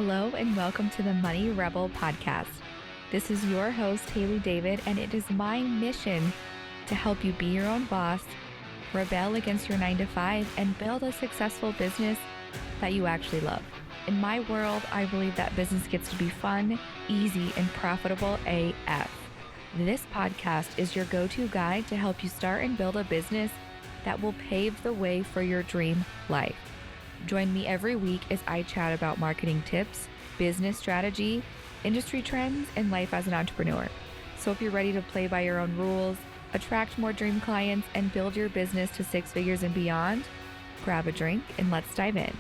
Hello and welcome to the Money Rebel podcast. This is your host, Hayley David, and it is my mission to help you be your own boss, rebel against your 9 to 5, and build a successful business that you actually love. In my world, I believe that business gets to be fun, easy, and profitable AF. This podcast is your go-to guide to help you start and build a business that will pave the way for your dream life. Join me every week as I chat about marketing tips, business strategy, industry trends, and life as an entrepreneur. So if you're ready to play by your own rules, attract more dream clients, and build your business to 6 figures and beyond, grab a drink and let's dive in.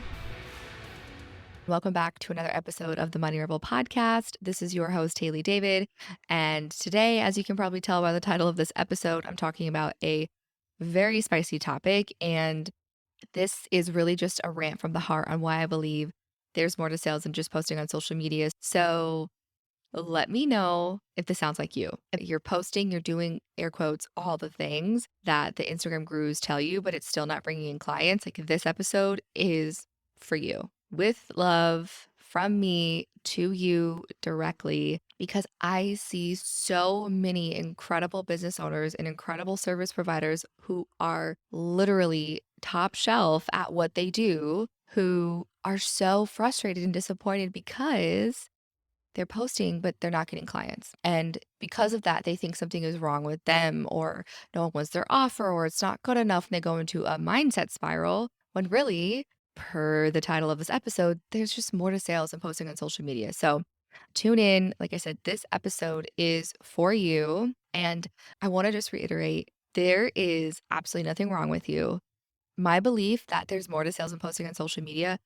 Welcome back to another episode of the Money Rebel podcast. This is your host, Hayley David. And today, as you can probably tell by the title of this episode, I'm talking about a very spicy topic. And this is really just a rant from the heart on why I believe there's more to sales than just posting on social media. So let me know if this sounds like you. If you're posting, you're doing air quotes, all the things that the Instagram gurus tell you, but it's still not bringing in clients. Like this episode is for you. With love from me to you directly, because I see so many incredible business owners and incredible service providers who are literally top shelf at what they do, who are so frustrated and disappointed because they're posting, but they're not getting clients. And because of that, they think something is wrong with them, or no one wants their offer, or it's not good enough. And they go into a mindset spiral when really, per the title of this episode, there's just more to sales than posting on social media. So tune in. Like I said, this episode is for you. And I want to just reiterate, there is absolutely nothing wrong with you. My belief that there's more to sales than posting on social media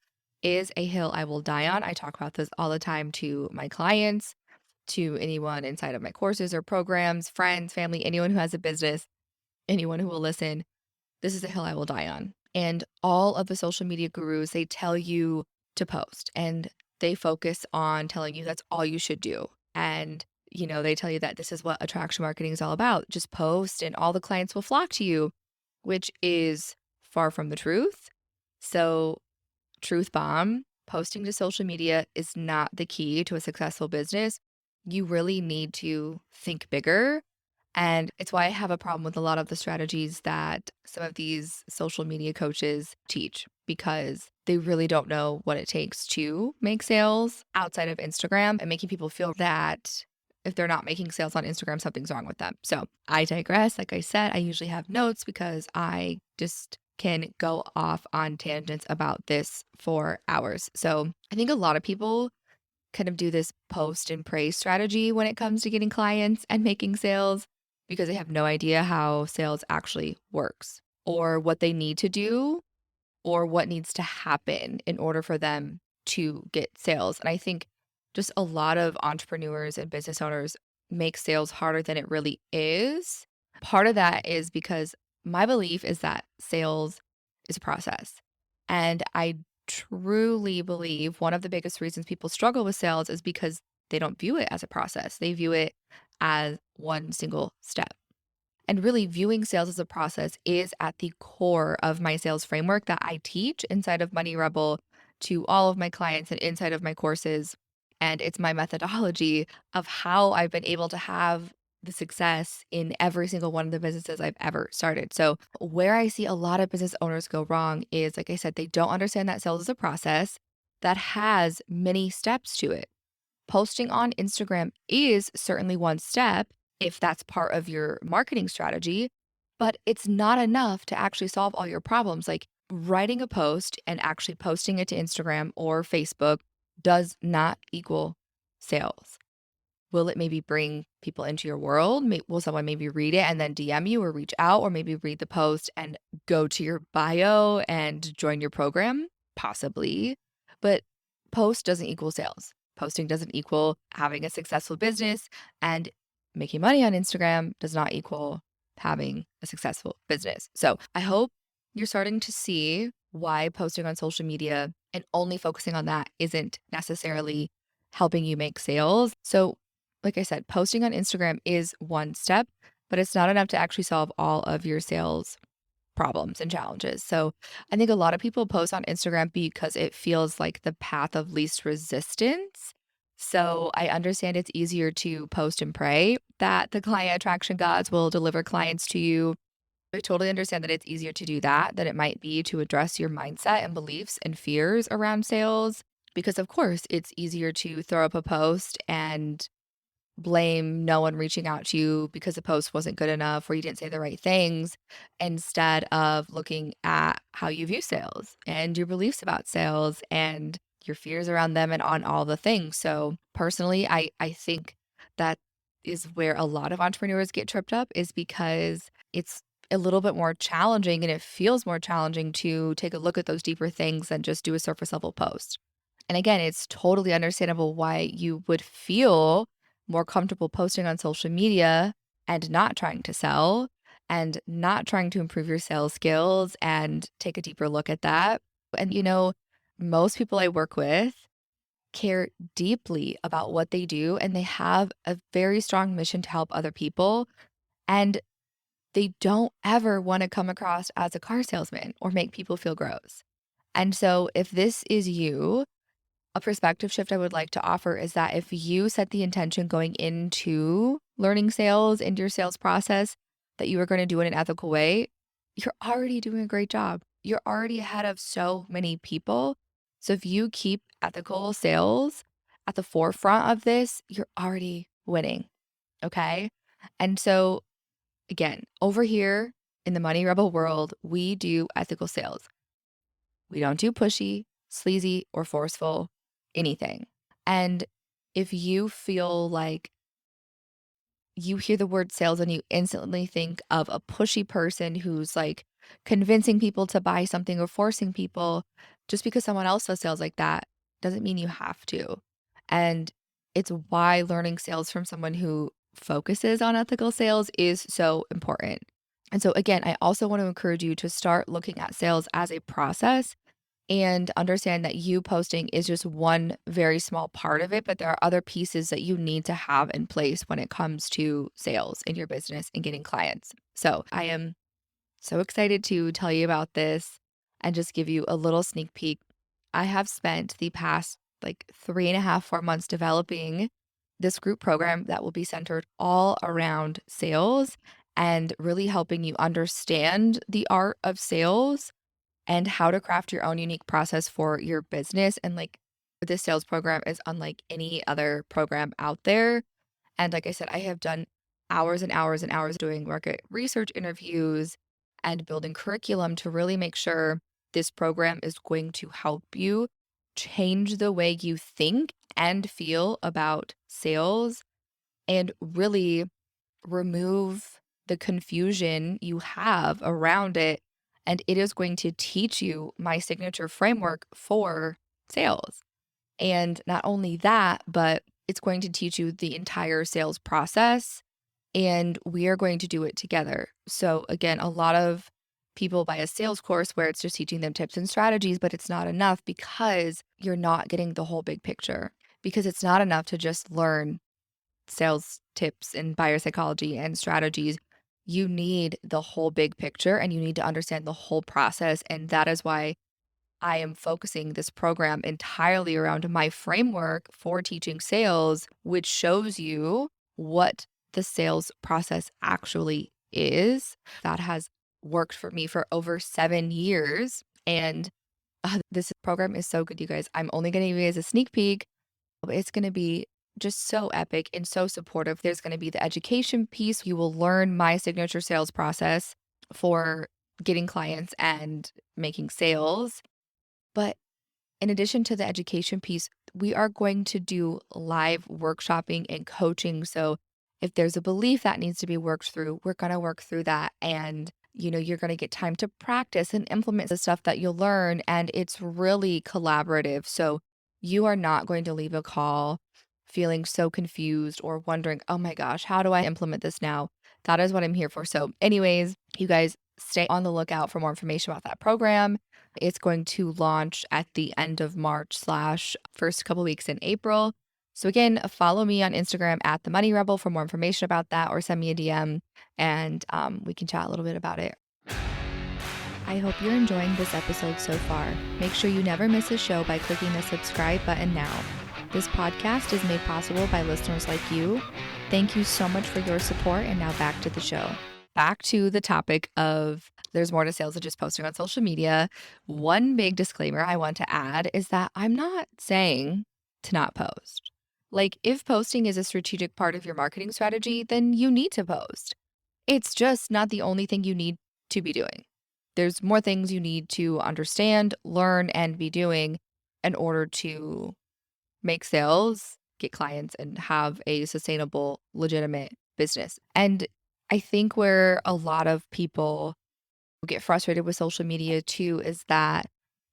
is a hill I will die on. I talk about this all the time to my clients, to anyone inside of my courses or programs, friends, family, anyone who has a business, anyone who will listen. This is a hill I will die on. And all of the social media gurus, they tell you to post, and they focus on telling you that's all you should do. And, they tell you that this is what attraction marketing is all about. Just post and all the clients will flock to you, which is far from the truth. So, truth bomb, posting to social media is not the key to a successful business. You really need to think bigger. And it's why I have a problem with a lot of the strategies that some of these social media coaches teach, because they really don't know what it takes to make sales outside of Instagram, and making people feel that if they're not making sales on Instagram, something's wrong with them. So I digress. Like I said, I usually have notes because I just can go off on tangents about this for hours. So I think a lot of people kind of do this post and pray strategy when it comes to getting clients and making sales, because they have no idea how sales actually works, or what they need to do, or what needs to happen in order for them to get sales. And I think just a lot of entrepreneurs and business owners make sales harder than it really is. Part of that is because my belief is that sales is a process. And I truly believe one of the biggest reasons people struggle with sales is because they don't view it as a process. They view it as one single step. And really, viewing sales as a process is at the core of my sales framework that I teach inside of Money Rebel to all of my clients and inside of my courses. And it's my methodology of how I've been able to have the success in every single one of the businesses I've ever started. So where I see a lot of business owners go wrong is, like I said, they don't understand that sales is a process that has many steps to it. Posting on Instagram is certainly one step if that's part of your marketing strategy, but it's not enough to actually solve all your problems. Like writing a post and actually posting it to Instagram or Facebook does not equal sales. Will it maybe bring people into your world? Will someone maybe read it and then DM you or reach out, or maybe read the post and go to your bio and join your program? Possibly. But post doesn't equal sales. Posting doesn't equal having a successful business, and making money on Instagram does not equal having a successful business. So I hope you're starting to see why posting on social media and only focusing on that isn't necessarily helping you make sales. So like I said, posting on Instagram is one step, but it's not enough to actually solve all of your sales problems and challenges. So I think a lot of people post on Instagram because it feels like the path of least resistance. So I understand it's easier to post and pray that the client attraction gods will deliver clients to you. I totally understand that it's easier to do that than it might be to address your mindset and beliefs and fears around sales. Because, of course, it's easier to throw up a post and blame no one reaching out to you because the post wasn't good enough or you didn't say the right things instead of looking at how you view sales and your beliefs about sales and your fears around them and on all the things. So personally, I think that is where a lot of entrepreneurs get tripped up is because it's a little bit more challenging and it feels more challenging to take a look at those deeper things than just do a surface level post. And again, it's totally understandable why you would feel more comfortable posting on social media and not trying to sell and not trying to improve your sales skills and take a deeper look at that. And, most people I work with care deeply about what they do and they have a very strong mission to help other people. And they don't ever want to come across as a car salesman or make people feel gross. And so if this is you, a perspective shift I would like to offer is that if you set the intention going into learning sales and your sales process that you are going to do it in an ethical way, you're already doing a great job. You're already ahead of so many people. So if you keep ethical sales at the forefront of this, you're already winning. Okay. And so again, over here in the Money Rebel world, we do ethical sales. We don't do pushy, sleazy, or forceful anything. And if you feel like you hear the word sales and you instantly think of a pushy person who's like convincing people to buy something or forcing people, just because someone else does sales like that doesn't mean you have to. And it's why learning sales from someone who focuses on ethical sales is so important. And so, again, I also want to encourage you to start looking at sales as a process and understand that you posting is just one very small part of it, but there are other pieces that you need to have in place when it comes to sales in your business and getting clients. So I am so excited to tell you about this and just give you a little sneak peek. I have spent the past like 3.5, 4 months developing this group program that will be centered all around sales and really helping you understand the art of sales and how to craft your own unique process for your business. And like this sales program is unlike any other program out there. And like I said, I have done hours and hours and hours doing market research interviews and building curriculum to really make sure this program is going to help you change the way you think and feel about sales and really remove the confusion you have around it. And it is going to teach you my signature framework for sales. And not only that, but it's going to teach you the entire sales process. And we are going to do it together. So, again, a lot of people buy a sales course where it's just teaching them tips and strategies, but it's not enough because you're not getting the whole big picture. Because it's not enough to just learn sales tips and buyer psychology and strategies. You need the whole big picture and you need to understand the whole process. And that is why I am focusing this program entirely around my framework for teaching sales, which shows you what the sales process actually is. That has worked for me for over 7 years. And this program is so good, you guys. I'm only going to give you guys a sneak peek. It's going to be just so epic and so supportive. There's going to be the education piece. You will learn my signature sales process for getting clients and making sales. But in addition to the education piece, we are going to do live workshopping and coaching. So if there's a belief that needs to be worked through, we're going to work through that. And, you're going to get time to practice and implement the stuff that you'll learn. And it's really collaborative. So you are not going to leave a call feeling so confused or wondering, oh my gosh, how do I implement this now? That is what I'm here for. So, anyways, you guys stay on the lookout for more information about that program. It's going to launch at the end of March / first couple weeks in April. So again, follow me on Instagram at The Money Rebel for more information about that or send me a DM and we can chat a little bit about it. I hope you're enjoying this episode so far. Make sure you never miss a show by clicking the subscribe button now. This podcast is made possible by listeners like you. Thank you so much for your support, and now back to the show. Back to the topic of there's more to sales than just posting on social media. One big disclaimer I want to add is that I'm not saying to not post. Like, if posting is a strategic part of your marketing strategy, then you need to post. It's just not the only thing you need to be doing. There's more things you need to understand, learn, and be doing in order to make sales, get clients, and have a sustainable, legitimate business. And I think where a lot of people get frustrated with social media too is that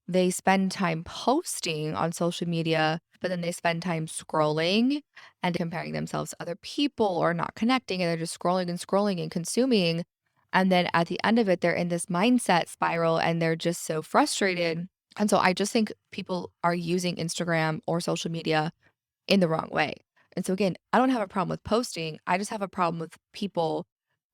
they spend time posting on social media, but then they spend time scrolling and comparing themselves to other people or not connecting, and they're just scrolling and scrolling and consuming. And then at the end of it, they're in this mindset spiral and they're just so frustrated. And so I just think people are using Instagram or social media in the wrong way. And so again, I don't have a problem with posting. I just have a problem with people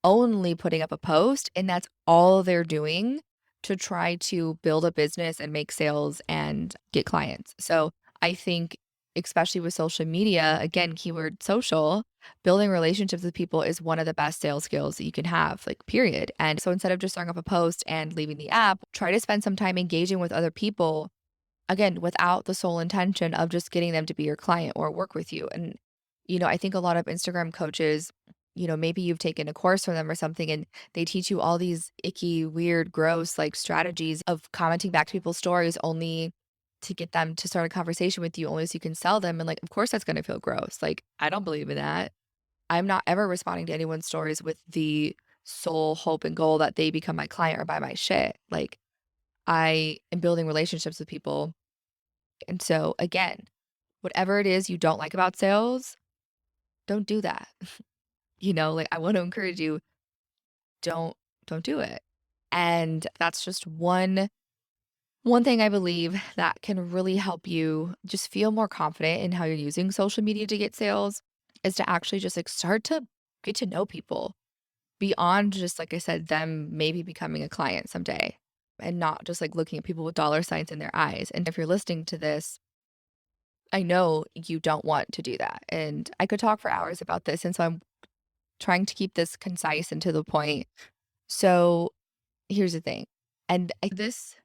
only putting up a post and that's all they're doing to try to build a business and make sales and get clients. So I think, especially with social media, again, keyword social, building relationships with people is one of the best sales skills that you can have, like, period. And so instead of just throwing up a post and leaving the app, try to spend some time engaging with other people, again, without the sole intention of just getting them to be your client or work with you. And, I think a lot of Instagram coaches, maybe you've taken a course from them or something, and they teach you all these icky, weird, gross, like, strategies of commenting back to people's stories only to get them to start a conversation with you, only so you can sell them. And, like, of course that's going to feel gross. Like, I don't believe in that. I'm not ever responding to anyone's stories with the sole hope and goal that they become my client or buy my shit. Like, I am building relationships with people. And so again, whatever it is you don't like about sales, don't do that. Like, I want to encourage you, don't don't do it. And that's just one thing I believe that can really help you just feel more confident in how you're using social media to get sales is to actually just, like, start to get to know people beyond just, like I said, them maybe becoming a client someday, and not just, like, looking at people with dollar signs in their eyes. And if you're listening to this, I know you don't want to do that. And I could talk for hours about this. And so I'm trying to keep this concise and to the point. So here's the thing. This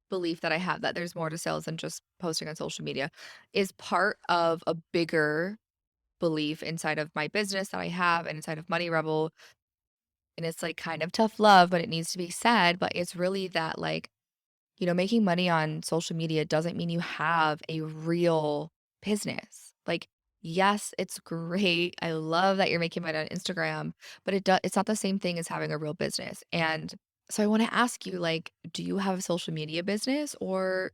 belief that I have that there's more to sales than just posting on social media is part of a bigger belief inside of my business that I have and inside of Money Rebel. And it's, like, kind of tough love, but it needs to be said. But it's really that, like, making money on social media doesn't mean you have a real business. Like, yes, it's great. I love that you're making money on Instagram, but it's not the same thing as having a real business. And so I want to ask you, like, do you have a social media business or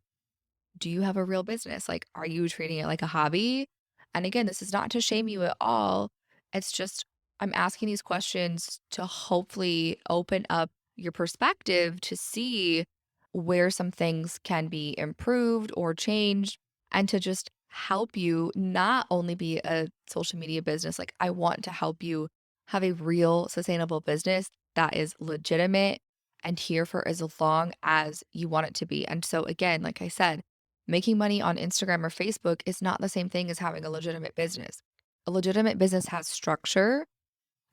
do you have a real business? Like, are you treating it like a hobby? And again, this is not to shame you at all. It's just, I'm asking these questions to hopefully open up your perspective to see where some things can be improved or changed, and to just help you not only be a social media business. Like, I want to help you have a real sustainable business that is legitimate and here for as long as you want it to be. And so, again, like I said, making money on Instagram or Facebook is not the same thing as having a legitimate business. A legitimate business has structure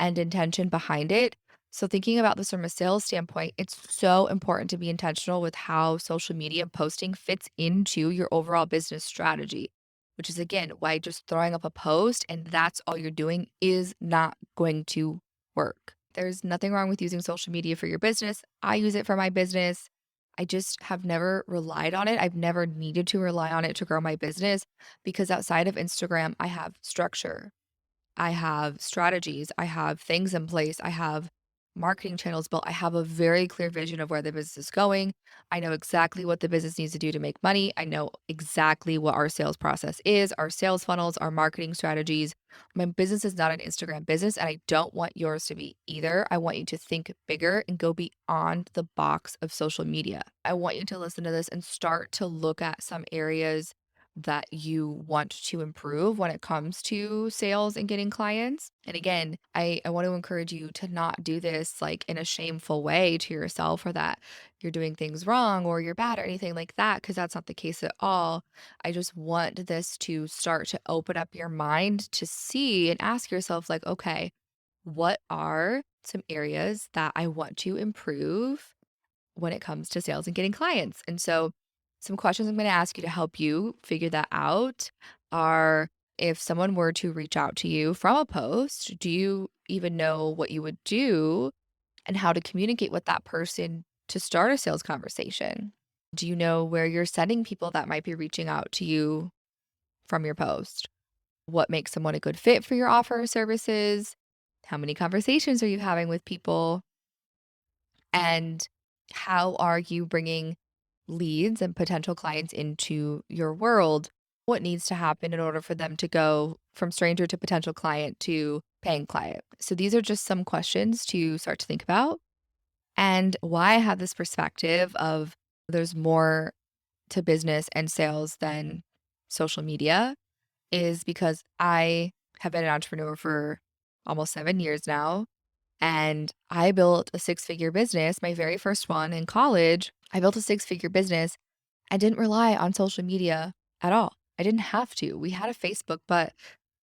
and intention behind it. So, thinking about this from a sales standpoint, it's so important to be intentional with how social media posting fits into your overall business strategy, which is, again, why just throwing up a post and that's all you're doing is not going to work. There's nothing wrong with using social media for your business. I use it for my business. I just have never relied on it. I've never needed to rely on it to grow my business because outside of Instagram, I have structure. I have strategies, I have things in place, I have marketing channels built. I have a very clear vision of where the business is going. I know exactly what the business needs to do to make money. I know exactly what our sales process is, our sales funnels, our marketing strategies. My business is not an Instagram business, and I don't want yours to be either. I want you to think bigger and go beyond the box of social media. I want you to listen to this and start to look at some areas that you want to improve when it comes to sales and getting clients. And again, I want to encourage you to not do this like in a shameful way to yourself or that you're doing things wrong or you're bad or anything like that, because that's not the case at all. I just want this to start to open up your mind to see and ask yourself, like, okay, what are some areas that I want to improve when it comes to sales and getting clients? And so, some questions I'm going to ask you to help you figure that out are, if someone were to reach out to you from a post, do you even know what you would do and how to communicate with that person to start a sales conversation? Do you know where you're sending people that might be reaching out to you from your post? What makes someone a good fit for your offer or services? How many conversations are you having with people? And how are you bringing leads and potential clients into your world? What needs to happen in order for them to go from stranger to potential client to paying client? So these are just some questions to start to think about. And why I have this perspective of there's more to business and sales than social media is because I have been an entrepreneur for almost 7 years now. And I built a six-figure business, my very first one in college. I built a six-figure business. I didn't rely on social media at all. I didn't have to. We had a Facebook, but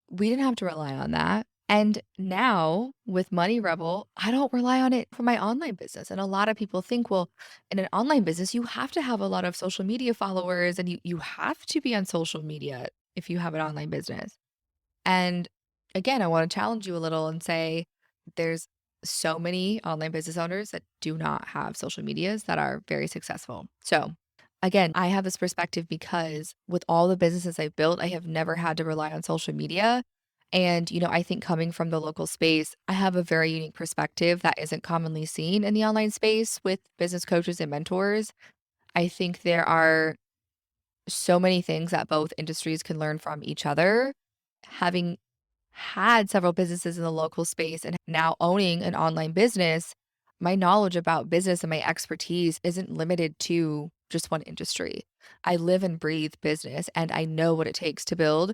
we didn't have to rely on that. And now with Money Rebel, I don't rely on it for my online business. And a lot of people think, well, in an online business, you have to have a lot of social media followers and you have to be on social media if you have an online business. And again, I want to challenge you a little and say there's so many online business owners that do not have social medias that are very successful. So, again, I have this perspective because with all the businesses I've built, I have never had to rely on social media. And, I think coming from the local space, I have a very unique perspective that isn't commonly seen in the online space with business coaches and mentors. I think there are so many things that both industries can learn from each other. Having had several businesses in the local space and now owning an online business, my knowledge about business and my expertise isn't limited to just one industry. I live and breathe business and I know what it takes to build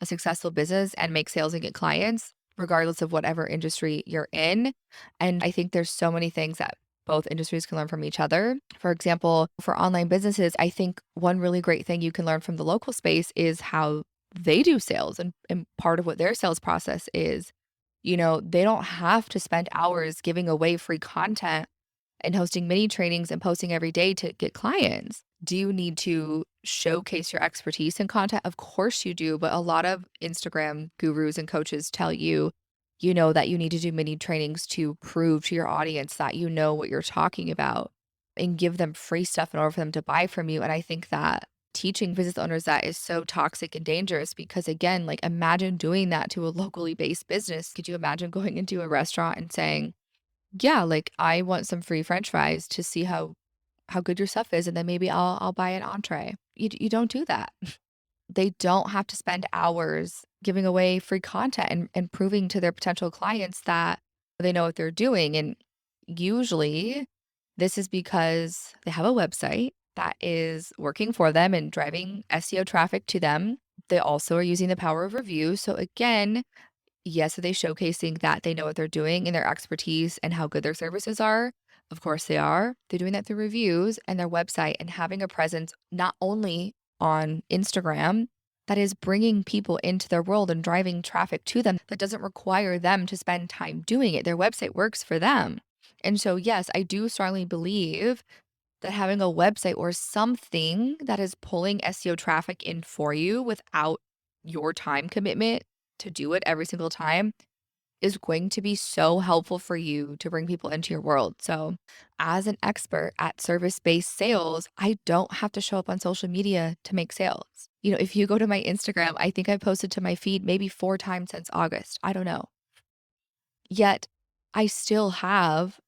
a successful business and make sales and get clients, regardless of whatever industry you're in. And I think there's so many things that both industries can learn from each other. For example, for online businesses, I think one really great thing you can learn from the local space is how they do sales and part of what their sales process is. They don't have to spend hours giving away free content and hosting mini trainings and posting every day to get clients. Do you need to showcase your expertise in content? Of course you do, but a lot of Instagram gurus and coaches tell you, that you need to do mini trainings to prove to your audience that you know what you're talking about and give them free stuff in order for them to buy from you. And I think that teaching business owners that is so toxic and dangerous because, again, like, imagine doing that to a locally based business. Could you imagine going into a restaurant and saying, yeah, like, I want some free French fries to see how good your stuff is, and then maybe I'll buy an entree. You don't do that. They don't have to spend hours giving away free content and proving to their potential clients that they know what they're doing. And usually this is because they have a website that is working for them and driving SEO traffic to them. They also are using the power of review. So again, yes, are they showcasing that they know what they're doing and their expertise and how good their services are? Of course they are. They're doing that through reviews and their website and having a presence not only on Instagram that is bringing people into their world and driving traffic to them that doesn't require them to spend time doing it. Their website works for them. And so, yes, I do strongly believe that having a website or something that is pulling SEO traffic in for you without your time commitment to do it every single time is going to be so helpful for you to bring people into your world. So, as an expert at service-based sales, I don't have to show up on social media to make sales. If you go to my Instagram, I think I posted to my feed maybe 4 times since August. I don't know. Yet, I still have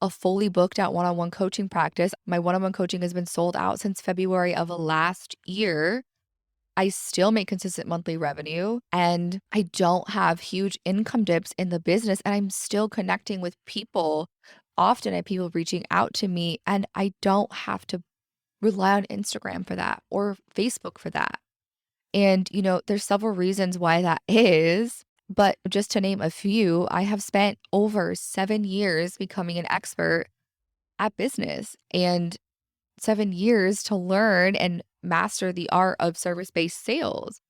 a fully booked out one-on-one coaching practice. My one-on-one coaching has been sold out since February of last year. I still make consistent monthly revenue and I don't have huge income dips in the business. And I'm still connecting with people. Often I have people reaching out to me and I don't have to rely on Instagram for that or Facebook for that. And, there's several reasons why that is. But just to name a few, I have spent over 7 years becoming an expert at business and 7 years to learn and master the art of service based sales.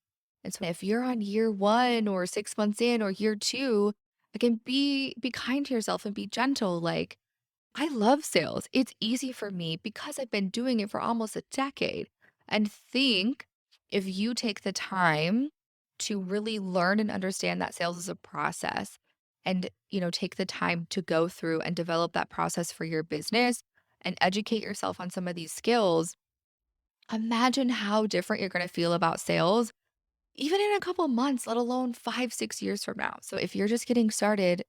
And so if you're on year one or 6 months in or year two, again, be kind to yourself and be gentle. Like, I love sales. It's easy for me because I've been doing it for almost a decade. And think if you take the time to really learn and understand that sales is a process and, take the time to go through and develop that process for your business and educate yourself on some of these skills, imagine how different you're going to feel about sales even in a couple months, let alone 5, 6 years from now. So if you're just getting started,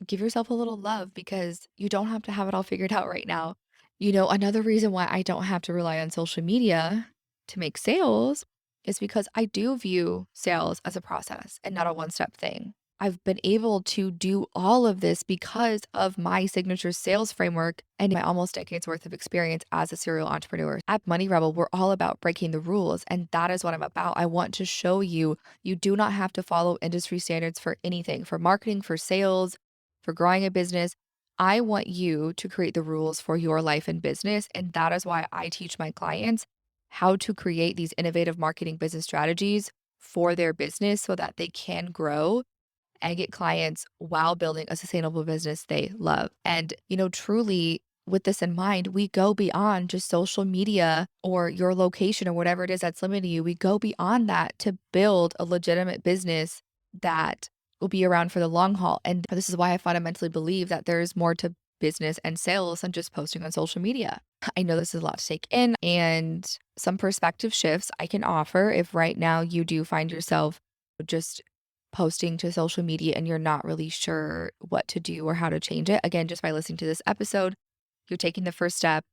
give yourself a little love because you don't have to have it all figured out right now. Another reason why I don't have to rely on social media to make sales is because I do view sales as a process and not a one step thing. I've been able to do all of this because of my signature sales framework and my almost decade's worth of experience as a serial entrepreneur. At Money Rebel, we're all about breaking the rules, and that is what I'm about. I want to show you you do not have to follow industry standards for anything, for marketing, for sales, for growing a business. I want you to create the rules for your life and business. And that is why I teach my clients how to create these innovative marketing business strategies for their business so that they can grow and get clients while building a sustainable business they love. And, truly with this in mind, we go beyond just social media or your location or whatever it is that's limiting you. We go beyond that to build a legitimate business that will be around for the long haul. And this is why I fundamentally believe that there's more to business and sales than just posting on social media. I know this is a lot to take in and some perspective shifts I can offer if right now you do find yourself just posting to social media and you're not really sure what to do or how to change it. Again, just by listening to this episode, you're taking the first step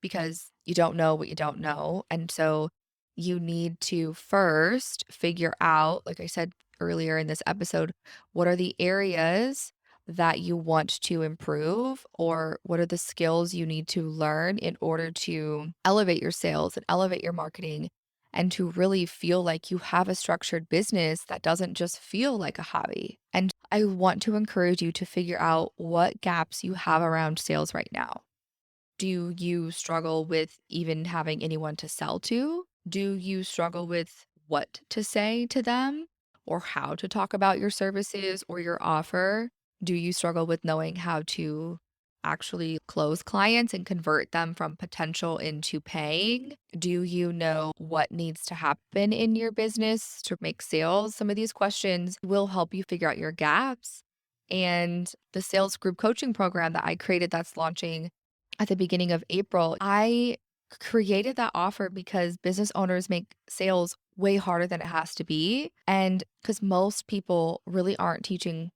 because you don't know what you don't know. And so you need to first figure out, like I said earlier in this episode, what are the areas that you want to improve, or what are the skills you need to learn in order to elevate your sales and elevate your marketing and to really feel like you have a structured business that doesn't just feel like a hobby. And I want to encourage you to figure out what gaps you have around sales right now. Do you struggle with even having anyone to sell to? Do you struggle with what to say to them or how to talk about your services or your offer? Do you struggle with knowing how to actually close clients and convert them from potential into paying? Do you know what needs to happen in your business to make sales? Some of these questions will help you figure out your gaps. And the sales group coaching program that I created that's launching at the beginning of April, I created that offer because business owners make sales way harder than it has to be. And because most people really aren't teaching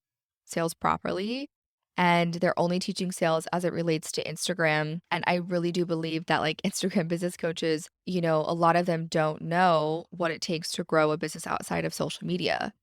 sales properly and they're only teaching sales as it relates to Instagram. And I really do believe that, like, Instagram business coaches, a lot of them don't know what it takes to grow a business outside of social media.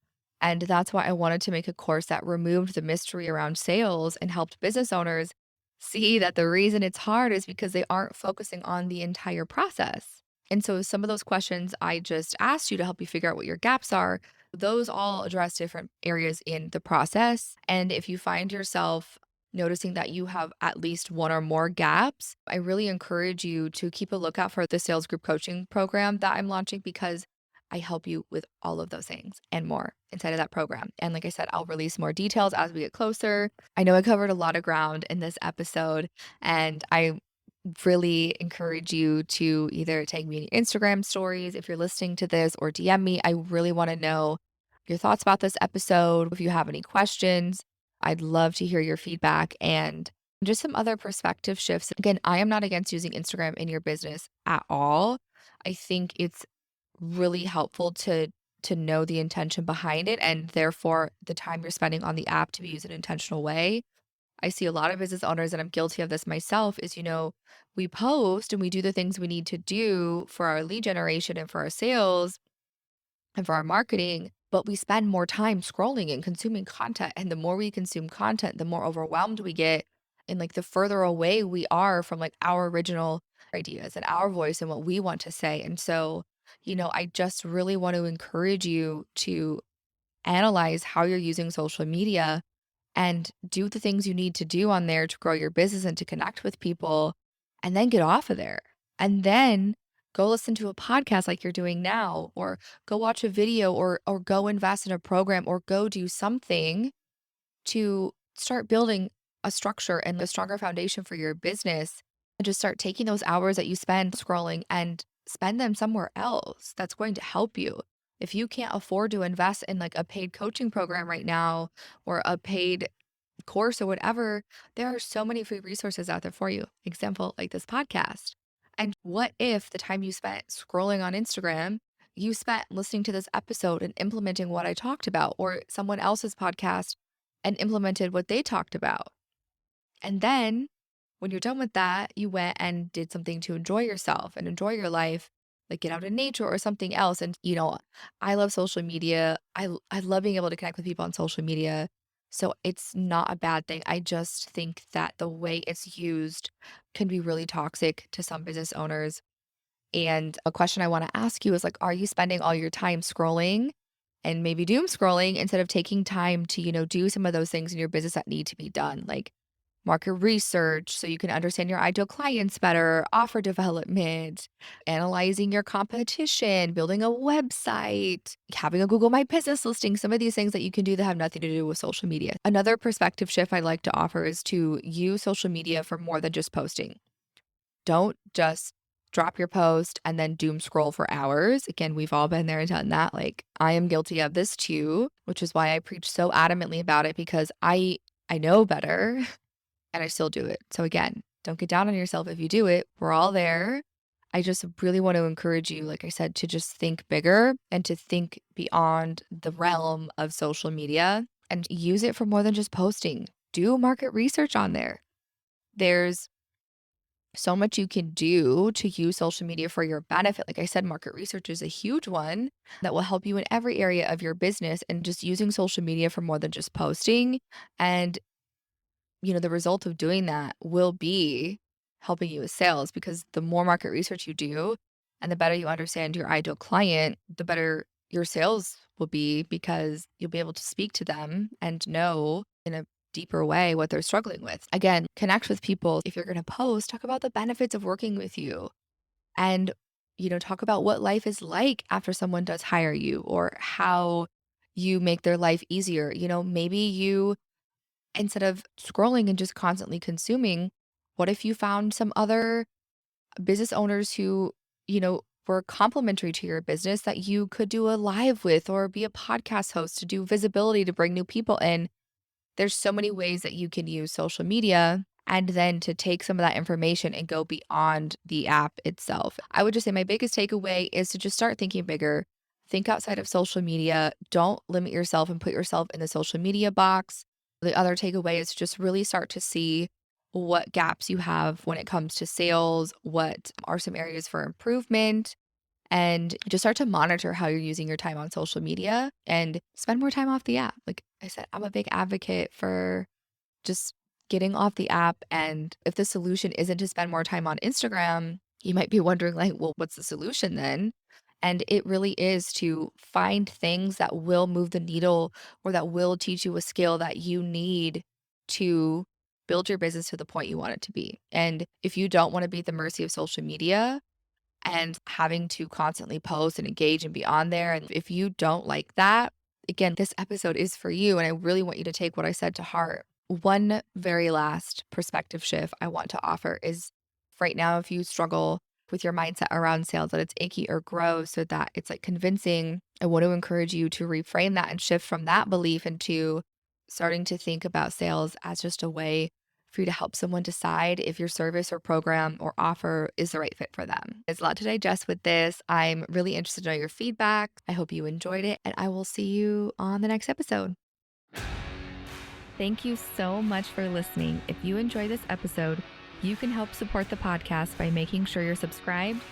And that's why I wanted to make a course that removed the mystery around sales and helped business owners see that the reason it's hard is because they aren't focusing on the entire process. And so some of those questions I just asked you to help you figure out what your gaps are, those all address different areas in the process. And if you find yourself noticing that you have at least one or more gaps, I really encourage you to keep a lookout for the sales group coaching program that I'm launching because I help you with all of those things and more inside of that program. And like I said, I'll release more details as we get closer. I know I covered a lot of ground in this episode, and I really encourage you to either tag me in Instagram stories if you're listening to this or DM me. I really want to know your thoughts about this episode. If you have any questions, I'd love to hear your feedback and just some other perspective shifts. Again, I am not against using Instagram in your business at all. I think it's really helpful to know the intention behind it and therefore the time you're spending on the app to be used in an intentional way. I see a lot of business owners, and I'm guilty of this myself, is, we post and we do the things we need to do for our lead generation and for our sales and for our marketing, but we spend more time scrolling and consuming content. And the more we consume content, the more overwhelmed we get and like the further away we are from like our original ideas and our voice and what we want to say. And so I just really want to encourage you to analyze how you're using social media and do the things you need to do on there to grow your business and to connect with people, and then get off of there. And then go listen to a podcast like you're doing now, or go watch a video, or go invest in a program, or go do something to start building a structure and a stronger foundation for your business, and just start taking those hours that you spend scrolling and spend them somewhere else that's going to help you. If you can't afford to invest in like a paid coaching program right now or a paid course or whatever, there are so many free resources out there for you. Example, like this podcast. And what if the time you spent scrolling on Instagram, you spent listening to this episode and implementing what I talked about, or someone else's podcast and implemented what they talked about? And then when you're done with that, you went and did something to enjoy yourself and enjoy your life, like get out in nature or something else. And, I love social media. I love being able to connect with people on social media. So it's not a bad thing. I just think that the way it's used can be really toxic to some business owners. And a question I want to ask you is like, are you spending all your time scrolling and maybe doom scrolling instead of taking time to, do some of those things in your business that need to be done? Like market research so you can understand your ideal clients better, offer development, analyzing your competition, building a website, having a Google My Business listing, some of these things that you can do that have nothing to do with social media. Another perspective shift I'd like to offer is to use social media for more than just posting. Don't just drop your post and then doom scroll for hours. Again, we've all been there and done that. Like I am guilty of this too, which is why I preach so adamantly about it, because I know better and I still do it. So again, don't get down on yourself if you do it. We're all there. I just really want to encourage you, like I said, to just think bigger and to think beyond the realm of social media and use it for more than just posting. Do market research on there. There's so much you can do to use social media for your benefit. Like I said, market research is a huge one that will help you in every area of your business, and just using social media for more than just posting. And the result of doing that will be helping you with sales, because the more market research you do and the better you understand your ideal client, the better your sales will be, because you'll be able to speak to them and know in a deeper way what they're struggling with. Again, connect with people. If you're going to post, talk about the benefits of working with you, and talk about what life is like after someone does hire you, or how you make their life easier. Maybe you, instead of scrolling and just constantly consuming, what if you found some other business owners who, were complementary to your business that you could do a live with, or be a podcast host to do visibility to bring new people in? There's so many ways that you can use social media, and then to take some of that information and go beyond the app itself. I would just say my biggest takeaway is to just start thinking bigger. Think outside of social media. Don't limit yourself and put yourself in the social media box. The other takeaway is to just really start to see what gaps you have when it comes to sales, what are some areas for improvement, and just start to monitor how you're using your time on social media and spend more time off the app. Like I said, I'm a big advocate for just getting off the app. And if the solution isn't to spend more time on Instagram, you might be wondering like, well, what's the solution then? And it really is to find things that will move the needle, or that will teach you a skill that you need to build your business to the point you want it to be. And if you don't want to be at the mercy of social media and having to constantly post and engage and be on there, and if you don't like that, again, this episode is for you. And I really want you to take what I said to heart. One very last perspective shift I want to offer is, right now, if you struggle with your mindset around sales, that it's icky or gross, so that it's like convincing, I want to encourage you to reframe that and shift from that belief into starting to think about sales as just a way for you to help someone decide if your service or program or offer is the right fit for them. There's a lot to digest with this. I'm really interested to know your feedback. I hope you enjoyed it, and I will see you on the next episode. Thank you so much for listening. If you enjoy this episode, you can help support the podcast by making sure you're subscribed,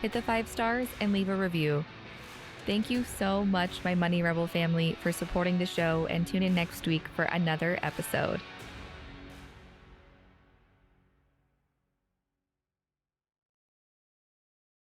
hit the 5 stars, and leave a review. Thank you so much, my Money Rebel family, for supporting the show, and tune in next week for another episode.